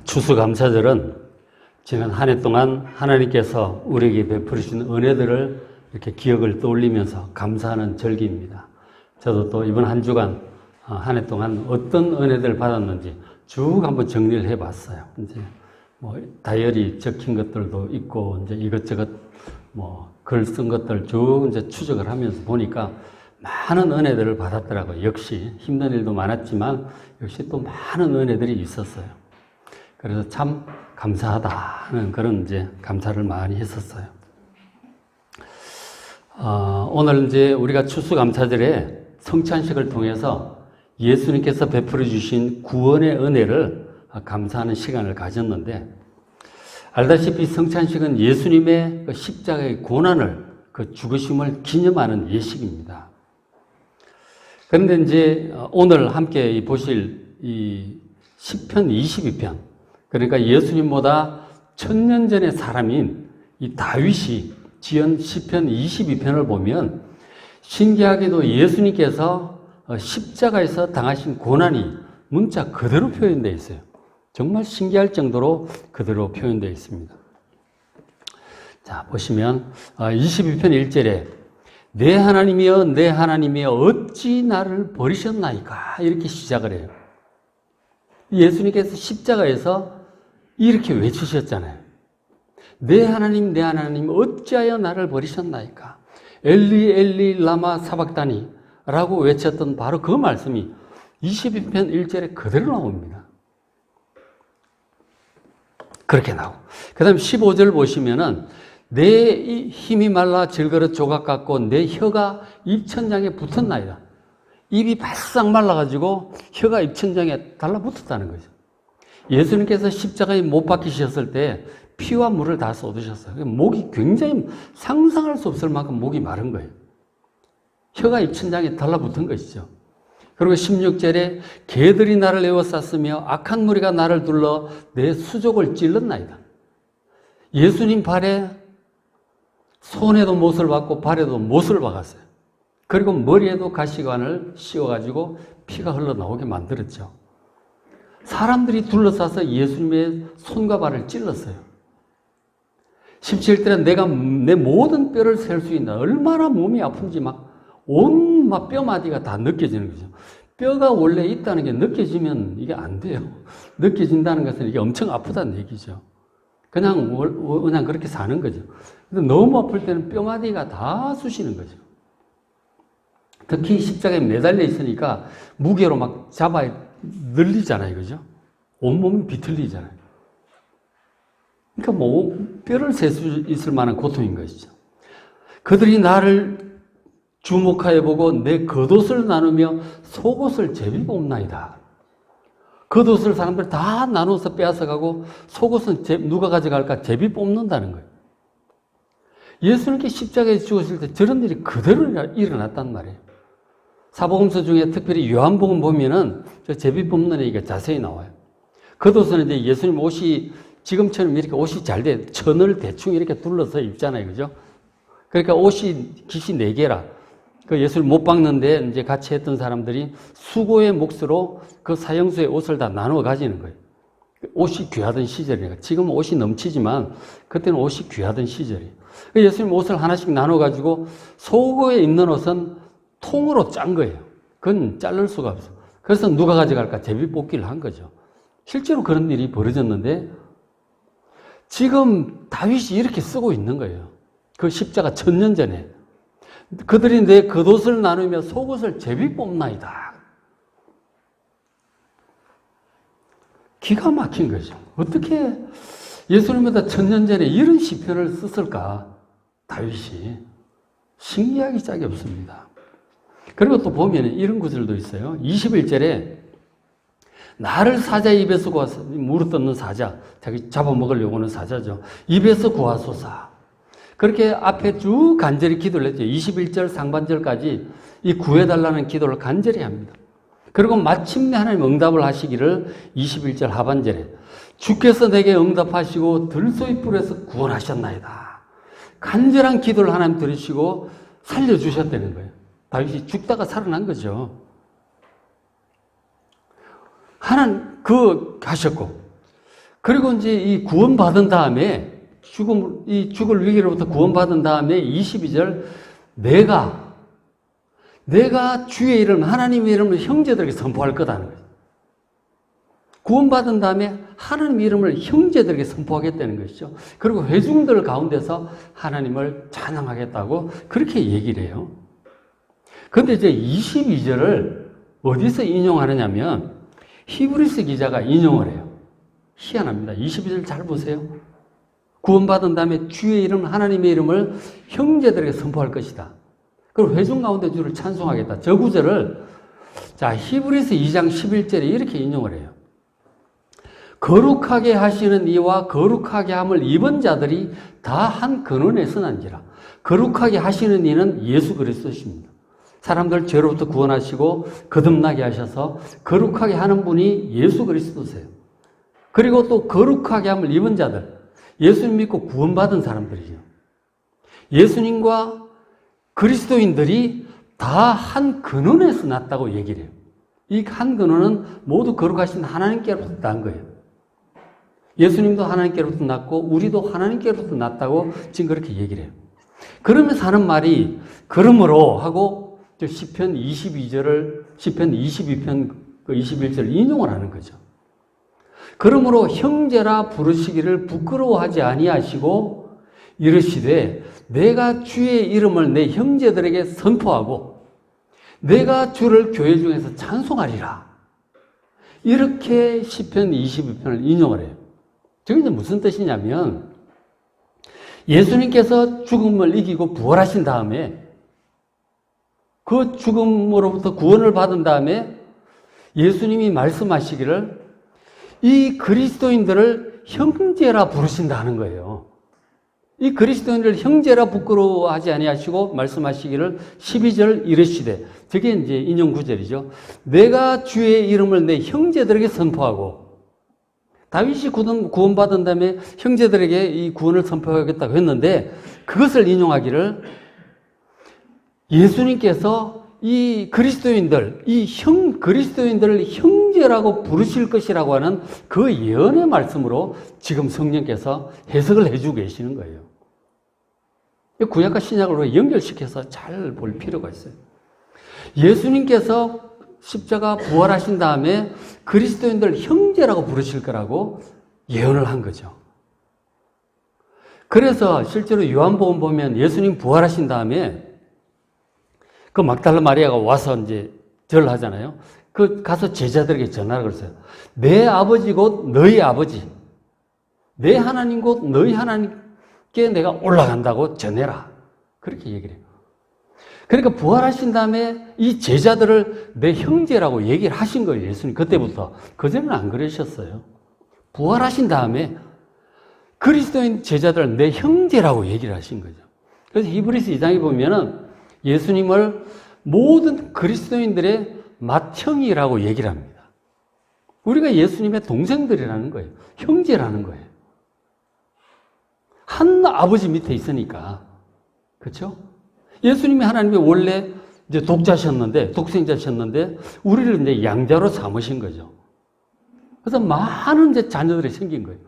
추수감사절은 지난 한 해 동안 하나님께서 우리에게 베풀으신 은혜들을 이렇게 기억을 떠올리면서 감사하는 절기입니다. 저도 또 이번 한 주간 한 해 동안 어떤 은혜들을 받았는지 쭉 한번 정리를 해봤어요. 이제 다이어리 적힌 것들도 있고 이제 이것저것 글 쓴 것들 쭉 이제 추적을 하면서 보니까 많은 은혜들을 받았더라고요. 역시 힘든 일도 많았지만 역시 또 많은 은혜들이 있었어요. 그래서 참 감사하다는 그런 이제 감사를 많이 했었어요. 오늘 이제 우리가 추수감사절에 성찬식을 통해서 예수님께서 베풀어 주신 구원의 은혜를 감사하는 시간을 가졌는데, 알다시피 성찬식은 예수님의 그 십자가의 고난을, 그 죽으심을 기념하는 예식입니다. 그런데 이제 오늘 함께 보실 이 시편 22편, 그러니까 예수님보다 1000년 전의 사람인 이 다윗이 지은 시편 22편을 보면 신기하게도 예수님께서 십자가에서 당하신 고난이 문자 그대로 표현되어 있어요. 정말 신기할 정도로 그대로 표현되어 있습니다. 자, 보시면 22편 1절에 내 하나님이여 내 하나님이여 어찌 나를 버리셨나이까 이렇게 시작을 해요. 예수님께서 십자가에서 이렇게 외치셨잖아요. 내 하나님 어찌하여 나를 버리셨나이까. 엘리 엘리 라마 사박다니 라고 외쳤던 바로 그 말씀이 22편 1절에 그대로 나옵니다. 그렇게 나오고, 그 다음에 15절 보시면은 내 힘이 말라 질그릇 조각 같고 내 혀가 입천장에 붙었나이다. 입이 바싹 말라가지고 혀가 입천장에 달라붙었다는 거죠. 예수님께서 십자가에 못 박히셨을 때 피와 물을 다 쏟으셨어요. 목이 굉장히 상상할 수 없을 만큼 목이 마른 거예요. 혀가 입천장에 달라붙은 것이죠. 그리고 16절에 개들이 나를 에워쌌으며 악한 무리가 나를 둘러 내 수족을 찔렀나이다. 예수님 발에 손에도 못을 박고 발에도 못을 박았어요. 그리고 머리에도 가시관을 씌워가지고 피가 흘러나오게 만들었죠. 사람들이 둘러싸서 예수님의 손과 발을 찔렀어요. 17절에 내가 내 모든 뼈를 셀 수 있나, 얼마나 몸이 아픈지 온갖 뼈마디가 다 느껴지는 거죠. 뼈가 원래 있다는 게 느껴지면 이게 안 돼요. 느껴진다는 것은 이게 엄청 아프다는 얘기죠. 그냥 그렇게 사는 거죠. 근데 너무 아플 때는 뼈마디가 다 쑤시는 거죠. 특히 십자가에 매달려 있으니까 무게로 막 잡아야 늘리잖아요. 그죠? 온몸이 비틀리잖아요. 그러니까 뼈를 셀 수 있을 만한 고통인 것이죠. 그들이 나를 주목하여 보고 내 겉옷을 나누며 속옷을 제비 뽑나이다. 겉옷을 사람들 다 나눠서 빼앗아가고 속옷은 누가 가져갈까 제비 뽑는다는 거예요. 예수님께 십자가에 죽으실 때 저런 일이 그대로 일어났단 말이에요. 사복음서 중에 특별히 요한복음 보면은 저 제비 뽑는 얘기가 자세히 나와요. 겉옷은 이제 예수님 옷이 지금처럼 이렇게 옷이 잘 돼 천을 대충 이렇게 둘러서 입잖아요. 그죠? 그러니까 옷이 깃이 4개라. 그 예수를 못 박는데 이제 같이 했던 사람들이 수고의 몫으로 그 사형수의 옷을 다 나누어 가지는 거예요. 옷이 귀하던 시절이니까. 지금은 옷이 넘치지만 그때는 옷이 귀하던 시절이에요. 예수님 옷을 하나씩 나눠 가지고 속옷에 입는 옷은 통으로 짠 거예요. 그건 자를 수가 없어. 그래서 누가 가져갈까 제비 뽑기를 한 거죠. 실제로 그런 일이 벌어졌는데 지금 다윗이 이렇게 쓰고 있는 거예요. 그 십자가 1000년 전에. 그들이 내 겉옷을 나누며 속옷을 제비 뽑나이다. 기가 막힌 거죠. 어떻게 예수님보다 1000년 전에 이런 시편을 썼을까? 다윗이. 신기하기 짝이 없습니다. 그리고 또 보면 이런 구절도 있어요. 21절에 나를 사자의 입에서 구하소서. 물어뜯는 사자. 자기 잡아먹으려고 하는 사자죠. 입에서 구하소서. 그렇게 앞에 쭉 간절히 기도를 했죠. 21절 상반절까지 이 구해달라는 기도를 간절히 합니다. 그리고 마침내 하나님 응답을 하시기를 21절 하반절에 주께서 내게 응답하시고 들소의 뿔에서 구원하셨나이다. 간절한 기도를 하나님 들으시고 살려주셨다는 거예요. 다윗이 죽다가 살아난 거죠. 하나님 하셨고 그리고 이제 이 구원받은 다음에 죽을 위기로부터 구원받은 다음에 22절 내가 주의 이름, 하나님의 이름을 형제들에게 선포할 거다는 거예요. 구원받은 다음에 하나님의 이름을 형제들에게 선포하겠다는 것이죠. 그리고 회중들 가운데서 하나님을 찬양하겠다고 그렇게 얘기를 해요. 그런데 이제 22절을 어디서 인용하느냐면 히브리서 기자가 인용을 해요. 희한합니다. 22절 잘 보세요. 구원받은 다음에 주의 이름, 하나님의 이름을 형제들에게 선포할 것이다. 그리고 회중 가운데 주를 찬송하겠다. 저 구절을 히브리서 2장 11절에 이렇게 인용을 해요. 거룩하게 하시는 이와 거룩하게 함을 입은 자들이 다 한 근원에서 난지라. 거룩하게 하시는 이는 예수 그리스도십니다. 사람들 죄로부터 구원하시고 거듭나게 하셔서 거룩하게 하는 분이 예수 그리스도세요. 그리고 또 거룩하게 함을 입은 자들, 예수님 믿고 구원받은 사람들이죠. 예수님과 그리스도인들이 다 한 근원에서 났다고 얘기를 해요. 이 한 근원은 모두 거룩하신 하나님께로부터 난 거예요. 예수님도 하나님께로부터 났고 우리도 하나님께로부터 났다고 지금 그렇게 얘기를 해요. 그러면서 하는 말이 그러므로 하고 시편 22편 21절을 인용을 하는 거죠. 그러므로 형제라 부르시기를 부끄러워하지 아니하시고 이르시되 내가 주의 이름을 내 형제들에게 선포하고 내가 주를 교회 중에서 찬송하리라. 이렇게 시편 22편을 인용을 해요. 저게 이제 무슨 뜻이냐면 예수님께서 죽음을 이기고 부활하신 다음에 그 죽음으로부터 구원을 받은 다음에 예수님이 말씀하시기를 이 그리스도인들을 형제라 부르신다는 거예요. 이 그리스도인들을 형제라 부끄러워하지 아니하시고 말씀하시기를 12절 이르시되, 저게 이제 인용 구절이죠. 내가 주의 이름을 내 형제들에게 선포하고, 다윗이 구원받은 다음에 형제들에게 이 구원을 선포하겠다고 했는데 그것을 인용하기를 예수님께서 이 그리스도인들을 형제라고 부르실 것이라고 하는 그 예언의 말씀으로 지금 성령께서 해석을 해주고 계시는 거예요. 구약과 신약으로 연결시켜서 잘 볼 필요가 있어요. 예수님께서 십자가 부활하신 다음에 그리스도인들 형제라고 부르실 거라고 예언을 한 거죠. 그래서 실제로 요한복음 보면 예수님 부활하신 다음에 그 막달라 마리아가 와서 이제 절을 하잖아요. 그 가서 제자들에게 전하라고 그랬어요. 내 아버지 곧 너희 아버지, 내 하나님 곧 너희 하나님께 내가 올라간다고 전해라. 그렇게 얘기를 해요. 그러니까 부활하신 다음에 이 제자들을 내 형제라고 얘기를 하신 거예요. 예수님 그때부터. 그전에는 안 그러셨어요. 부활하신 다음에 그리스도인 제자들을 내 형제라고 얘기를 하신 거죠. 그래서 히브리서 2장에 보면은 예수님을 모든 그리스도인들의 맏형이라고 얘기를 합니다. 우리가 예수님의 동생들이라는 거예요. 형제라는 거예요. 한 아버지 밑에 있으니까. 그렇죠? 예수님이 하나님의 원래 이제 독생자셨는데 우리를 이제 양자로 삼으신 거죠. 그래서 많은 이제 자녀들이 생긴 거예요.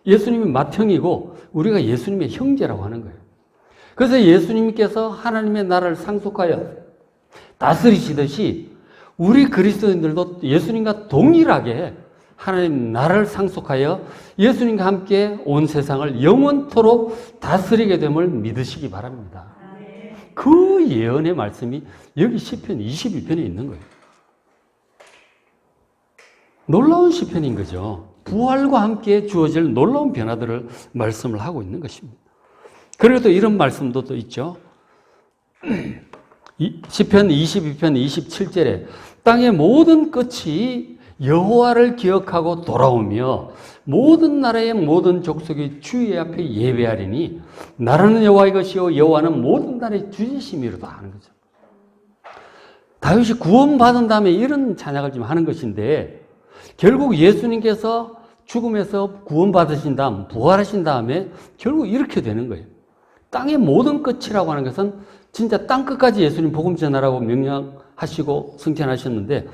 예수님이 맏형이고 우리가 예수님의 형제라고 하는 거예요. 그래서 예수님께서 하나님의 나라를 상속하여 다스리시듯이 우리 그리스도인들도 예수님과 동일하게 하나님 나라를 상속하여 예수님과 함께 온 세상을 영원토록 다스리게 됨을 믿으시기 바랍니다. 그 예언의 말씀이 여기 시편 22편에 있는 거예요. 놀라운 시편인 거죠. 부활과 함께 주어질 놀라운 변화들을 말씀을 하고 있는 것입니다. 그리고 또 이런 말씀도 또 있죠. 시편 22편 27절에 땅의 모든 끝이 여호와를 기억하고 돌아오며 모든 나라의 모든 족속이 주의 앞에 예배하리니 나라는 여호와의 것이요 여호와는 모든 나라의 주이심이로다 하는 거죠. 다윗이 구원받은 다음에 이런 찬양을 지금 하는 것인데 결국 예수님께서 죽음에서 구원받으신 다음 부활하신 다음에 결국 이렇게 되는 거예요. 땅의 모든 끝이라고 하는 것은 진짜 땅 끝까지 예수님 복음 전하라고 명령하시고 승천하셨는데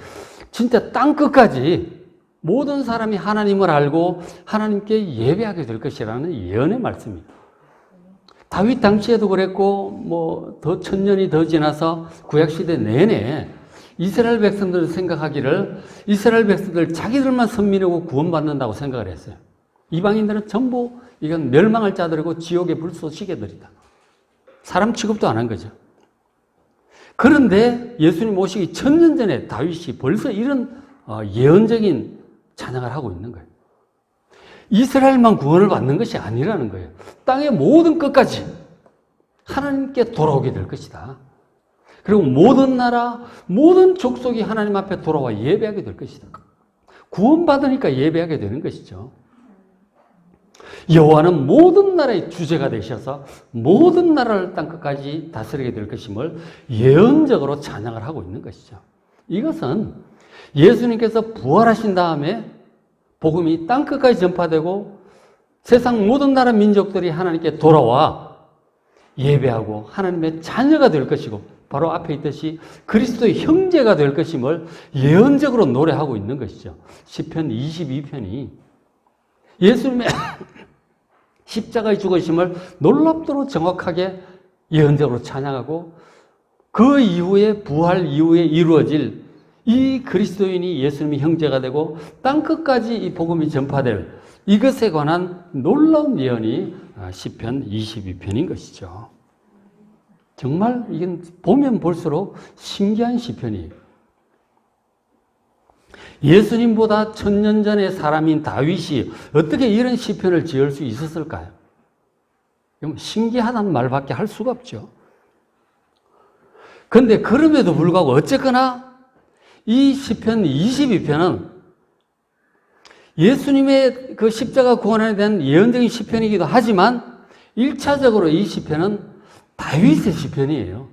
진짜 땅 끝까지 모든 사람이 하나님을 알고 하나님께 예배하게 될 것이라는 예언의 말씀입니다. 다윗 당시에도 그랬고 뭐 더 천년이 더 지나서 구약시대 내내 이스라엘 백성들을 생각하기를 이스라엘 백성들 자기들만 선민하고 구원받는다고 생각을 했어요. 이방인들은 전부 이건 멸망할 자들이고 지옥의 불쏘시개들이다. 사람 취급도 안 한 거죠. 그런데 예수님 오시기 천년 전에 다윗이 벌써 이런 예언적인 찬양을 하고 있는 거예요. 이스라엘만 구원을 받는 것이 아니라는 거예요. 땅의 모든 끝까지 하나님께 돌아오게 될 것이다. 그리고 모든 나라, 모든 족속이 하나님 앞에 돌아와 예배하게 될 것이다. 구원받으니까 예배하게 되는 것이죠. 여호와는 모든 나라의 주제가 되셔서 모든 나라를 땅끝까지 다스리게 될 것임을 예언적으로 찬양을 하고 있는 것이죠. 이것은 예수님께서 부활하신 다음에 복음이 땅끝까지 전파되고 세상 모든 나라 민족들이 하나님께 돌아와 예배하고 하나님의 자녀가 될 것이고 바로 앞에 있듯이 그리스도의 형제가 될 것임을 예언적으로 노래하고 있는 것이죠. 시편 22편이 예수님의 십자가의 죽으심을 놀랍도록 정확하게 예언적으로 찬양하고 그 이후에 부활 이후에 이루어질 이 그리스도인이 예수님의 형제가 되고 땅끝까지 이 복음이 전파될 이것에 관한 놀라운 예언이 시편 22편인 것이죠. 정말 이건 보면 볼수록 신기한 시편이에요. 예수님보다 천년 전의 사람인 다윗이 어떻게 이런 시편을 지을 수 있었을까요? 신기하다는 말밖에 할 수가 없죠. 그런데 그럼에도 불구하고 어쨌거나 이 시편 22편은 예수님의 그 십자가 구원에 대한 예언적인 시편이기도 하지만 1차적으로 이 시편은 다윗의 시편이에요.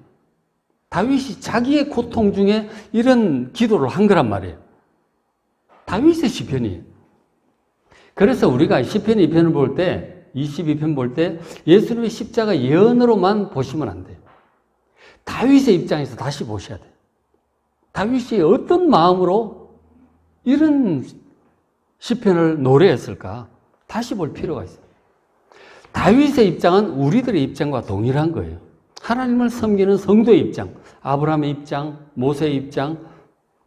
다윗이 자기의 고통 중에 이런 기도를 한 거란 말이에요. 다윗의 시편이에요. 그래서 우리가 시편 2편을 볼 때, 22편 볼 때 예수님의 십자가 예언으로만 보시면 안 돼요. 다윗의 입장에서 다시 보셔야 돼요. 다윗이 어떤 마음으로 이런 시편을 노래했을까? 다시 볼 필요가 있어요. 다윗의 입장은 우리들의 입장과 동일한 거예요. 하나님을 섬기는 성도의 입장, 아브라함의 입장, 모세의 입장,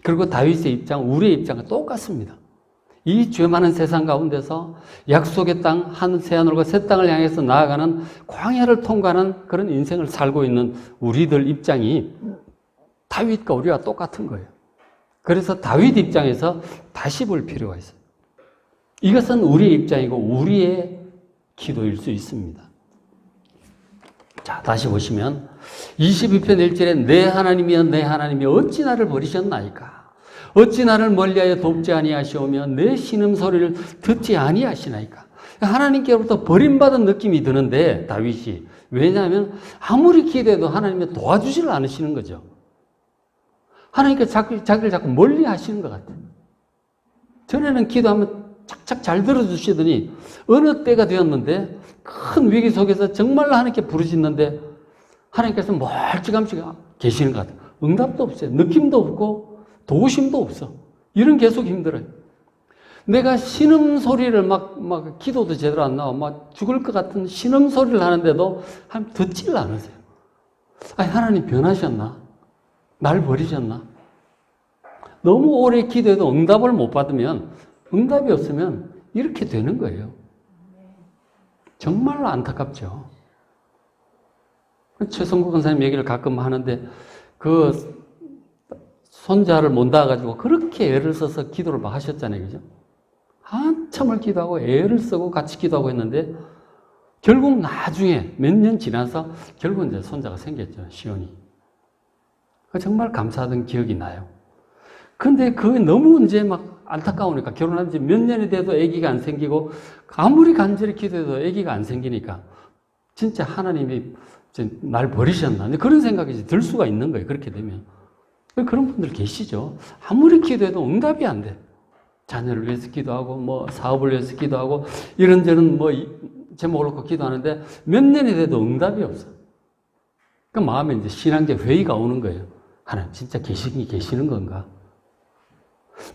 그리고 다윗의 입장, 우리의 입장과 똑같습니다. 이 죄 많은 세상 가운데서 약속의 땅, 새하늘과 새 땅을 향해서 나아가는 광야를 통과하는 그런 인생을 살고 있는 우리들 입장이 다윗과 우리와 똑같은 거예요. 그래서 다윗 입장에서 다시 볼 필요가 있어요. 이것은 우리의 입장이고 우리의 기도일 수 있습니다. 자, 다시 보시면 22편 1절에 내 하나님이여 내 하나님이 어찌 나를 버리셨나이까? 어찌 나를 멀리하여 돕지 아니하시오며 내 신음소리를 듣지 아니하시나이까? 하나님께로부터 버림받은 느낌이 드는데 다윗이 왜냐하면 아무리 기도해도 하나님이 도와주지를 않으시는 거죠. 하나님께 자기를 자꾸 멀리 하시는 것 같아요. 전에는 기도하면 착착 잘 들어주시더니 어느 때가 되었는데 큰 위기 속에서 정말로 하나님께 부르짖는데 하나님께서 멀찌감치 계시는 것 같아요. 응답도 없어요. 느낌도 없고 도우심도 없어. 이런 계속 힘들어요. 내가 신음소리를 막 기도도 제대로 안 나와 막 죽을 것 같은 신음소리를 하는데도 듣지를 않으세요. 아니 하나님 변하셨나? 날 버리셨나? 너무 오래 기도해도 응답을 못 받으면 응답이 없으면 이렇게 되는 거예요. 정말로 안타깝죠. 최성국 권사님 얘기를 가끔 하는데 그 손자를 못 낳아가지고 그렇게 애를 써서 기도를 막 하셨잖아요. 그죠? 한참을 기도하고 애를 쓰고 같이 기도하고 했는데 결국 나중에 몇 년 지나서 결국 이제 손자가 생겼죠. 시온이. 정말 감사하던 기억이 나요. 근데 그게 너무 이제 막 안타까우니까 결혼한 지 몇 년이 돼도 아기가 안 생기고 아무리 간절히 기도해도 아기가 안 생기니까 진짜 하나님이 날 버리셨나 그런 생각이 들 수가 있는 거예요. 그렇게 되면 그런 분들 계시죠. 아무리 기도해도 응답이 안 돼. 자녀를 위해서 기도하고 뭐 사업을 위해서 기도하고 이런저런 뭐 제목을 놓고 기도하는데 몇 년이 돼도 응답이 없어. 그 마음에 이제 신앙적 회의가 오는 거예요. 하나님 진짜 계시는 건가?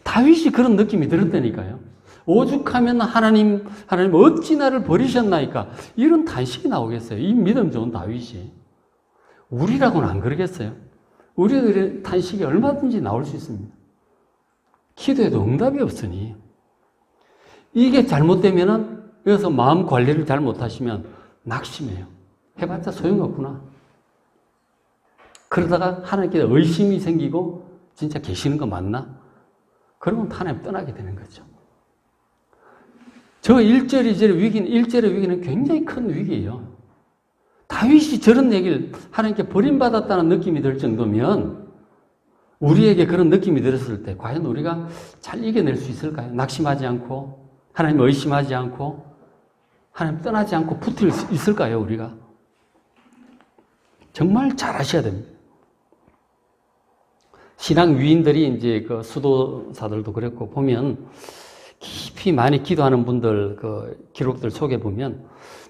다윗이 그런 느낌이 들었다니까요. 오죽하면 하나님 어찌 나를 버리셨나이까? 이런 탄식이 나오겠어요. 이 믿음 좋은 다윗이. 우리라고는 안 그러겠어요. 우리들의 탄식이 얼마든지 나올 수 있습니다. 기도해도 응답이 없으니. 이게 잘못되면은, 여기서 마음 관리를 잘 못하시면 낙심해요. 해봤자 소용없구나. 그러다가 하나님께 의심이 생기고, 진짜 계시는 거 맞나? 그러면 하나님 떠나게 되는 거죠. 저 1절, 2절의 위기는, 1절의 위기는 굉장히 큰 위기예요. 다윗이 저런 얘기를 하나님께 버림받았다는 느낌이 들 정도면 우리에게 그런 느낌이 들었을 때 과연 우리가 잘 이겨낼 수 있을까요? 낙심하지 않고 하나님 의심하지 않고 하나님 떠나지 않고 붙을 수 있을까요? 우리가? 정말 잘 하셔야 됩니다. 신앙 위인들이 이제 그 수도사들도 그랬고 보면 깊이 많이 기도하는 분들 그 기록들 속에 보면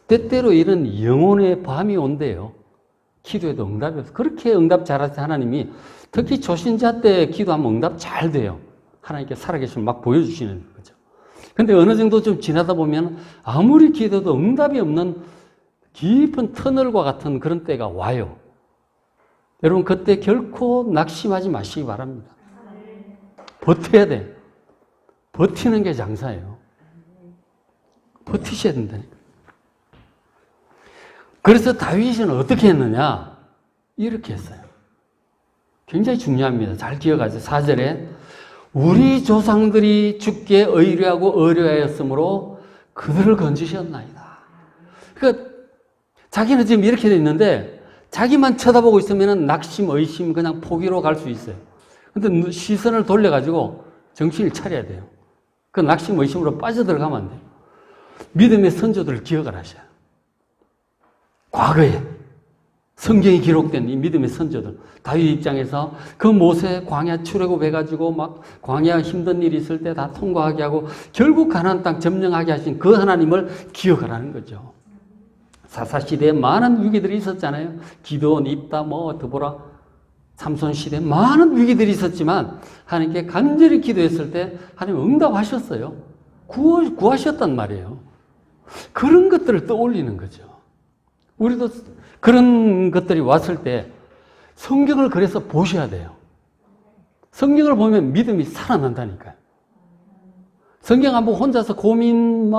때때로 이런 영혼의 밤이 온대요. 기도해도 응답이 없어요. 그렇게 응답 잘하신 하나님이 특히 초신자 때 기도하면 응답 잘 돼요. 하나님께 살아계시면 막 보여주시는 거죠. 근데 어느 정도 좀 지나다 보면 아무리 기도해도 응답이 없는 깊은 터널과 같은 그런 때가 와요. 여러분 그때 결코 낙심하지 마시기 바랍니다. 버텨야 돼. 버티는 게 장사예요. 버티셔야 된다니까. 그래서 다윗은 어떻게 했느냐? 이렇게 했어요. 굉장히 중요합니다. 잘 기억하세요. 4절에 우리 조상들이 주께 의뢰하고 의뢰하였으므로 그들을 건지셨나이다. 그러니까 자기는 지금 이렇게 돼 있는데 자기만 쳐다보고 있으면 낙심, 의심 그냥 포기로 갈 수 있어요. 근데 시선을 돌려가지고 정신을 차려야 돼요. 그 낙심, 의심으로 빠져들어가면 안 돼요. 믿음의 선조들을 기억을 하셔요. 과거에 성경이 기록된 이 믿음의 선조들, 다윗 입장에서 그 모세 광야 출애굽해가지고 막 광야 힘든 일이 있을 때 다 통과하게 하고 결국 가나안 땅 점령하게 하신 그 하나님을 기억하라는 거죠. 사사시대에 많은 위기들이 있었잖아요. 기드온, 입다, 드보라, 삼손 시대에 많은 위기들이 있었지만 하나님께 간절히 기도했을 때 하나님 응답하셨어요. 구하셨단 말이에요. 그런 것들을 떠올리는 거죠. 우리도 그런 것들이 왔을 때 성경을 그래서 보셔야 돼요. 성경을 보면 믿음이 살아난다니까요. 성경 한번 혼자서 고민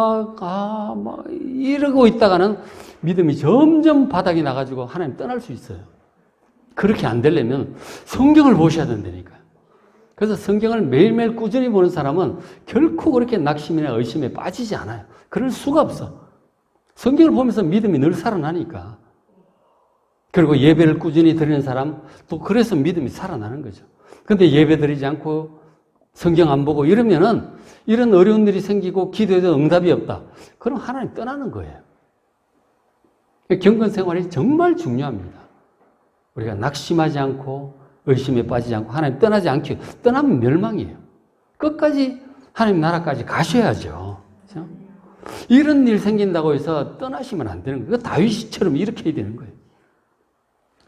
이러고 있다가는 믿음이 점점 바닥이 나가지고 하나님 떠날 수 있어요. 그렇게 안 되려면 성경을 보셔야 된다니까요. 그래서 성경을 매일매일 꾸준히 보는 사람은 결코 그렇게 낙심이나 의심에 빠지지 않아요. 그럴 수가 없어. 성경을 보면서 믿음이 늘 살아나니까. 그리고 예배를 꾸준히 드리는 사람, 또 그래서 믿음이 살아나는 거죠. 근데 예배 드리지 않고 성경 안 보고 이러면은 이런 어려운 일이 생기고 기도해도 응답이 없다. 그럼 하나님 떠나는 거예요. 경건 생활이 정말 중요합니다. 우리가 낙심하지 않고 의심에 빠지지 않고 하나님 떠나지 않기. 떠나면 멸망이에요. 끝까지 하나님 나라까지 가셔야죠. 그렇죠? 이런 일 생긴다고 해서 떠나시면 안 되는 거예요. 다윗처럼 이렇게 해야 되는 거예요.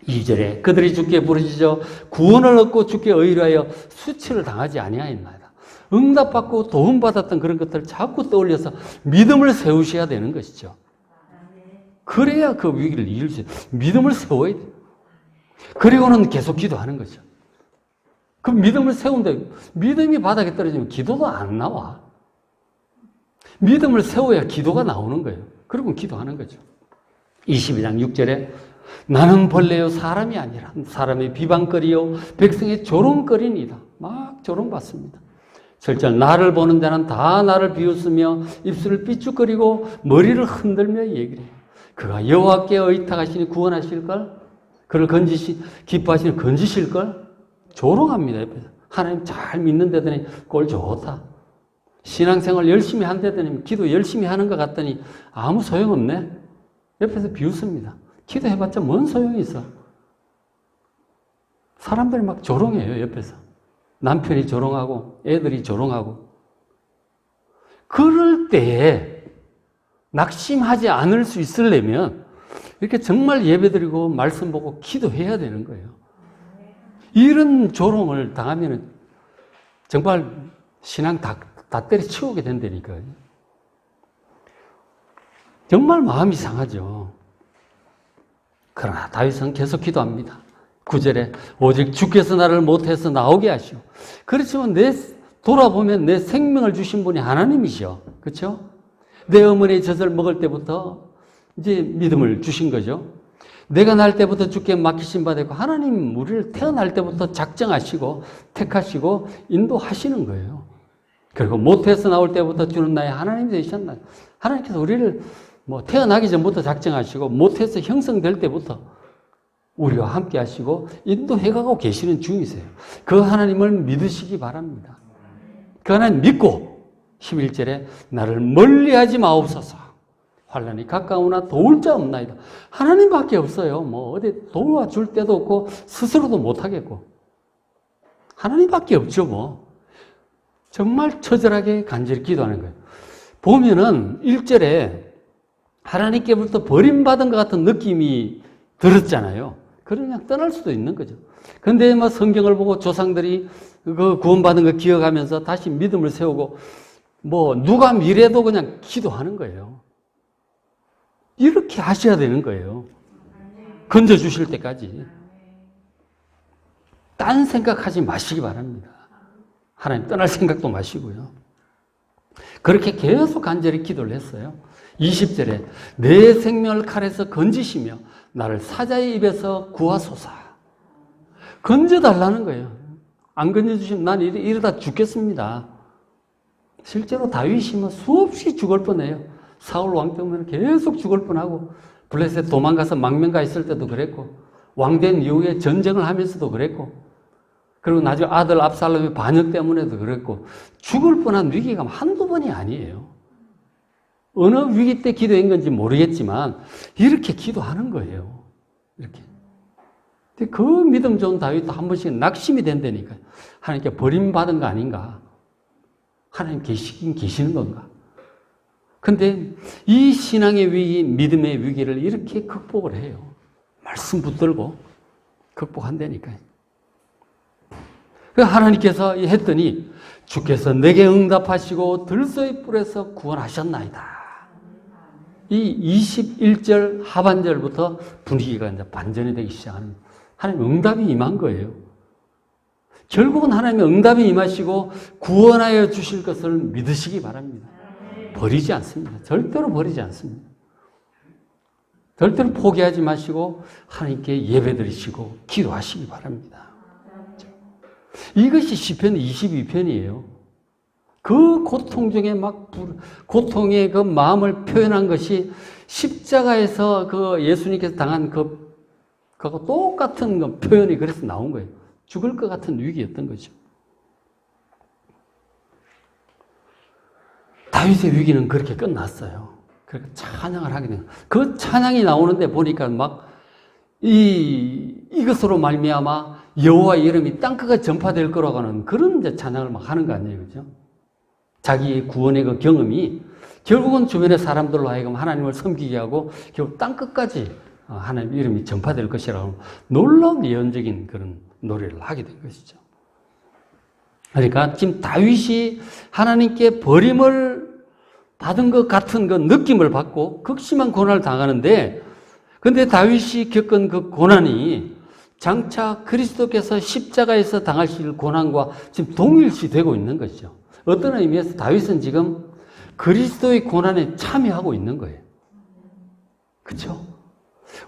2절에 그들이 주께 부르짖어 구원을 얻고 주께 의뢰하여 수치를 당하지 아니하였나이다. 응답받고 도움받았던 그런 것들을 자꾸 떠올려서 믿음을 세우셔야 되는 것이죠. 그래야 그 위기를 이길 수 있어요. 믿음을 세워야 돼요. 그리고는 계속 기도하는 거죠. 그 믿음을 세운데 믿음이 바닥에 떨어지면 기도도 안 나와. 믿음을 세워야 기도가 나오는 거예요. 그리고 기도하는 거죠. 22장 6절에 나는 벌레요 사람이 아니라 사람의 비방거리요 백성의 조롱거리니이다. 막 조롱받습니다. 7절 나를 보는 자는 다 나를 비웃으며 입술을 삐죽거리고 머리를 흔들며 얘기를 해요. 그가 여호와께 의탁하시니 구원하실걸? 그를 기뻐하시니 건지실걸? 조롱합니다. 옆에서. 하나님 잘 믿는 데더니 꼴 좋다. 신앙생활 열심히 한 데더니 기도 열심히 하는 것 같더니 아무 소용없네. 옆에서 비웃습니다. 기도해봤자 뭔 소용이 있어. 사람들이 막 조롱해요. 옆에서. 남편이 조롱하고 애들이 조롱하고. 그럴 때에 낙심하지 않을 수 있으려면 이렇게 정말 예배드리고 말씀 보고 기도해야 되는 거예요. 이런 조롱을 당하면 정말 신앙 다 때려치우게 된다니까요. 정말 마음이 상하죠. 그러나 다윗은 계속 기도합니다. 9절에 오직 주께서 나를 못해서 나오게 하시오. 그렇지만 돌아보면 내 생명을 주신 분이 하나님이시오. 그렇죠? 내 어머니의 젖을 먹을 때부터 이제 믿음을 주신 거죠. 내가 날 때부터 주께 맡기신 바 되고 하나님 우리를 태어날 때부터 작정하시고 택하시고 인도하시는 거예요. 그리고 못해서 나올 때부터 주는 나의 하나님 되셨나요? 하나님께서 우리를 태어나기 전부터 작정하시고 못해서 형성될 때부터 우리와 함께 하시고 인도해가고 계시는 중이세요. 그 하나님을 믿으시기 바랍니다. 그 하나님 믿고 11절에 나를 멀리하지 마옵소서. 환난이 가까우나 도울 자 없나이다. 하나님밖에 없어요. 어디 도와줄 데도 없고 스스로도 못하겠고 하나님밖에 없죠. 정말 처절하게 간절히 기도하는 거예요. 보면은 1절에 하나님께부터 버림받은 것 같은 느낌이 들었잖아요. 그냥 떠날 수도 있는 거죠. 근데 성경을 보고 조상들이 그 구원받은 거 기억하면서 다시 믿음을 세우고 누가 미래도 그냥 기도하는 거예요. 이렇게 하셔야 되는 거예요. 건져주실 때까지. 딴 생각하지 마시기 바랍니다. 하나님 떠날 생각도 마시고요. 그렇게 계속 간절히 기도를 했어요. 20절에 내 생명을 칼에서 건지시며 나를 사자의 입에서 구하소서. 건져달라는 거예요. 안 건져주시면 난 이러다 죽겠습니다. 실제로 다윗이 수없이 죽을 뻔해요. 사울 왕 때문에 계속 죽을 뻔하고 블레셋 도망가서 망명가 있을 때도 그랬고 왕된 이후에 전쟁을 하면서도 그랬고 그리고 나중에 아들 압살롬의 반역 때문에도 그랬고 죽을 뻔한 위기가 한두 번이 아니에요. 어느 위기 때 기도한 건지 모르겠지만 이렇게 기도하는 거예요. 이렇게. 근데 그 믿음 좋은 다윗도 한 번씩 낙심이 된다니까요. 하나님께 버림받은 거 아닌가? 하나님 계시긴 계시는 건가? 근데 이 신앙의 위기, 믿음의 위기를 이렇게 극복을 해요. 말씀 붙들고 극복한다니까요. 하나님께서 했더니 주께서 내게 응답하시고 들소의 뿔에서 구원하셨나이다. 이 21절 하반절부터 분위기가 이제 반전이 되기 시작합니다. 하나님 응답이 임한 거예요. 결국은 하나님의 응답이 임하시고 구원하여 주실 것을 믿으시기 바랍니다. 버리지 않습니다. 절대로 버리지 않습니다. 절대로 포기하지 마시고 하나님께 예배드리시고 기도하시기 바랍니다. 이것이 시편 22편이에요. 그 고통 중에 고통의 그 마음을 표현한 것이 십자가에서 그 예수님께서 당한 그하고 똑같은 그 표현이 그래서 나온 거예요. 죽을 것 같은 위기였던 거죠. 다윗의 위기는 그렇게 끝났어요. 그렇게 찬양을 하게 돼요. 그 찬양이 나오는데 보니까 이것으로 말미암아 여호와의 이름이 땅끝까지 전파될 거라고 하는 그런 이제 찬양을 하는 거 아니에요. 그죠? 자기의 구원의 그 경험이 결국은 주변의 사람들로 하여금 하나님을 섬기게 하고 결국 땅끝까지 하나님의 이름이 전파될 것이라고 놀라운 예언적인 그런 노래를 하게 된 것이죠. 그러니까 지금 다윗이 하나님께 버림을 받은 것 같은 그 느낌을 받고 극심한 고난을 당하는데 근데 다윗이 겪은 그 고난이 장차 그리스도께서 십자가에서 당하실 고난과 지금 동일시되고 있는 것이죠. 어떤 의미에서 다윗은 지금 그리스도의 고난에 참여하고 있는 거예요. 그렇죠?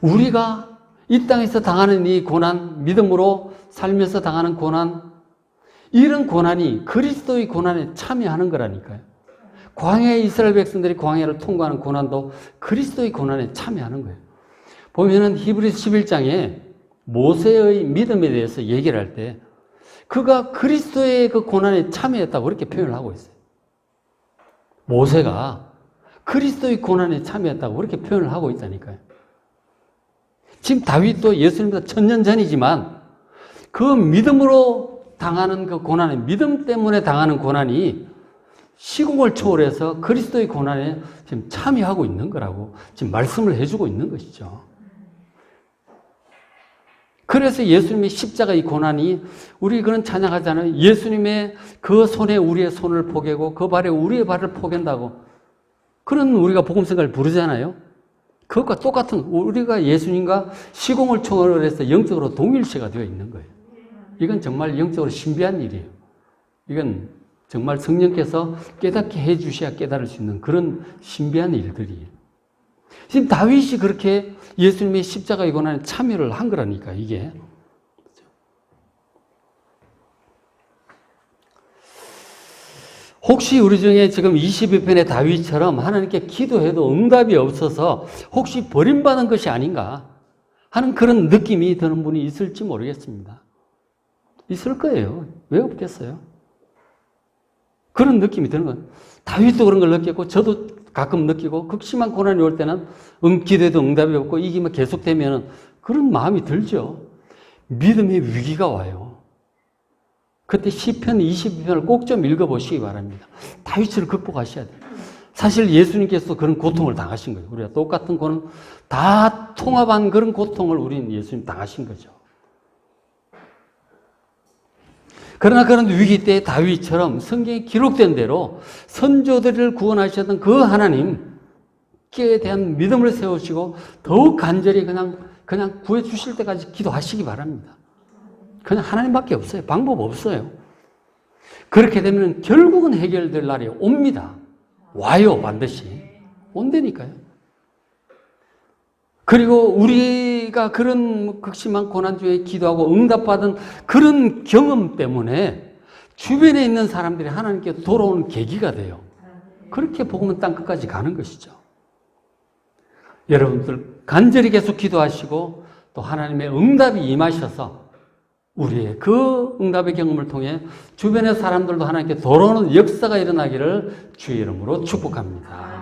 우리가 이 땅에서 당하는 이 고난, 믿음으로 살면서 당하는 고난, 이런 고난이 그리스도의 고난에 참여하는 거라니까요. 광야의 이스라엘 백성들이 광야를 통과하는 고난도 그리스도의 고난에 참여하는 거예요. 보면은 히브리서 11장에 모세의 믿음에 대해서 얘기를 할 때 그가 그리스도의 그 고난에 참여했다고 그렇게 표현을 하고 있어요. 모세가 그리스도의 고난에 참여했다고 그렇게 표현을 하고 있다니까요. 지금 다윗도 예수님보다 1000년 전이지만 그 믿음으로 당하는 그 고난이, 믿음 때문에 당하는 고난이 시공을 초월해서 그리스도의 고난에 지금 참여하고 있는 거라고 지금 말씀을 해주고 있는 것이죠. 그래서 예수님의 십자가의 고난이, 우리 그런 찬양하잖아요. 예수님의 그 손에 우리의 손을 포개고 그 발에 우리의 발을 포갠다고. 그런 우리가 복음성가를 부르잖아요. 그것과 똑같은, 우리가 예수님과 시공을 초월해서 영적으로 동일체가 되어 있는 거예요. 이건 정말 영적으로 신비한 일이에요. 이건 정말 성령께서 깨닫게 해 주셔야 깨달을 수 있는 그런 신비한 일들이에요. 지금 다윗이 그렇게 예수님의 십자가의 고난에 참여를 한 거라니까, 이게. 혹시 우리 중에 지금 22편의 다윗처럼 하나님께 기도해도 응답이 없어서 혹시 버림받은 것이 아닌가 하는 그런 느낌이 드는 분이 있을지 모르겠습니다. 있을 거예요. 왜 없겠어요? 그런 느낌이 드는 거예요. 다윗도 그런 걸 느꼈고 저도 가끔 느끼고, 극심한 고난이 올 때는 기도해도 응답이 없고 이게 계속되면 그런 마음이 들죠. 믿음의 위기가 와요. 그때 시편 22편을 꼭 좀 읽어보시기 바랍니다. 다윗을 극복하셔야 돼요. 사실 예수님께서 그런 고통을 당하신 거예요. 우리가 똑같은 고는 다 통합한 그런 고통을 우리는 예수님 당하신 거죠. 그러나 그런 위기 때 다윗처럼 성경에 기록된 대로 선조들을 구원하셨던 그 하나님께 대한 믿음을 세우시고 더욱 간절히 그냥 구해 주실 때까지 기도하시기 바랍니다. 그냥 하나님밖에 없어요. 방법 없어요. 그렇게 되면 결국은 해결될 날이 옵니다. 와요, 반드시. 온다니까요. 그리고 우리가 그런 극심한 고난 중에 기도하고 응답받은 그런 경험 때문에 주변에 있는 사람들이 하나님께 돌아오는 계기가 돼요. 그렇게 복음은 땅 끝까지 가는 것이죠. 여러분들 간절히 계속 기도하시고 또 하나님의 응답이 임하셔서 우리의 그 응답의 경험을 통해 주변의 사람들도 하나님께 돌아오는 역사가 일어나기를 주의 이름으로 축복합니다.